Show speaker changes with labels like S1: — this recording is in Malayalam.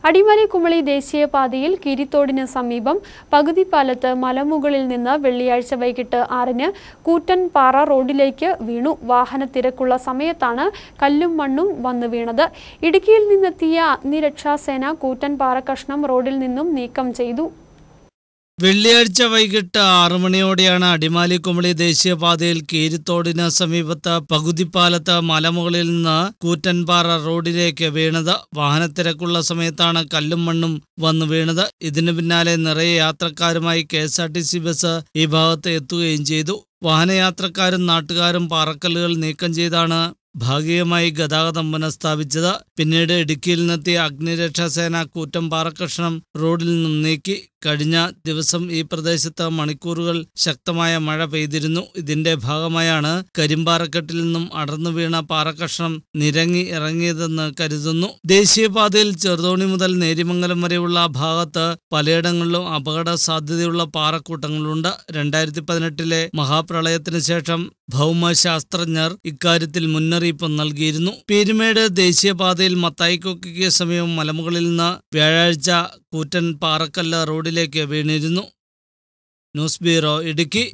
S1: അടിമാലി കുമളി ദേശീയപാതയിൽ കിരിത്തോടിന് സമീപം പകുതിപ്പാലത്ത് മലമുകളിൽ നിന്ന് വെള്ളിയാഴ്ച വൈകിട്ട് 6-ന് കൂറ്റൻപാറ റോഡിലേക്ക് വീണു. വാഹനത്തിരക്കുള്ള സമയത്താണ് കല്ലും മണ്ണും വന്നു വീണത്. ഇടുക്കിയിൽ നിന്നെത്തിയ അഗ്നിരക്ഷാസേന കൂറ്റൻപാറ കഷ്ണം റോഡിൽ നിന്നും നീക്കം ചെയ്തു.
S2: വെള്ളിയാഴ്ച വൈകിട്ട് 6 മണിയോടെയാണ് അടിമാലി കുമളി ദേശീയപാതയിൽ കീരിത്തോടിന് സമീപത്ത് പകുതിപ്പാലത്ത് മലമുകളിൽ നിന്ന് കൂറ്റൻപാറ റോഡിലേക്ക് വീണത്. വാഹനത്തിരക്കുള്ള സമയത്താണ് കല്ലും മണ്ണും വന്നു വീണത്. ഇതിനു പിന്നാലെ നിറയെ യാത്രക്കാരുമായി KSRTC ബസ് ഈ ഭാഗത്ത് എത്തുകയും ചെയ്തു. വാഹനയാത്രക്കാരും നാട്ടുകാരും പാറക്കല്ലുകൾ നീക്കം ചെയ്താണ് ഭാഗികമായി ഗതാഗതം പുനഃസ്ഥാപിച്ചത്. പിന്നീട് ഇടുക്കിയിൽ നിന്നെത്തിയ അഗ്നിരക്ഷാസേന കൂറ്റൻപാറ കഷ്ണം റോഡിൽ നിന്നും നീക്കി. കഴിഞ്ഞ ദിവസം ഈ പ്രദേശത്ത് മണിക്കൂറുകൾ ശക്തമായ മഴ പെയ്തിരുന്നു. ഇതിന്റെ ഭാഗമായാണ് കരിമ്പാറക്കെട്ടിൽ നിന്നും അടർന്നു വീണ പാറക്കഷ്ണം നിരങ്ങി ഇറങ്ങിയതെന്ന് കരുതുന്നു. ദേശീയപാതയിൽ ചെറുതോണി മുതൽ നേരിമംഗലം വരെയുള്ള ഭാഗത്ത് പലയിടങ്ങളിലും അപകട സാധ്യതയുള്ള പാറക്കൂട്ടങ്ങളുണ്ട്. 2018-ലെ മഹാപ്രളയത്തിന് ശേഷം ഭൗമശാസ്ത്രജ്ഞർ ഇക്കാര്യത്തിൽ മുന്നറിയിപ്പ് നൽകിയിരുന്നു. പീരുമേട് ദേശീയപാതയിൽ മത്തായിക്കൊക്കയ്ക്ക് സമീപം മലമുകളിൽ നിന്ന് വ്യാഴാഴ്ച കൂറ്റൻ പാറക്കല്ല് റോഡിലേക്ക് വീണിരുന്നു. News bureau, Idukki.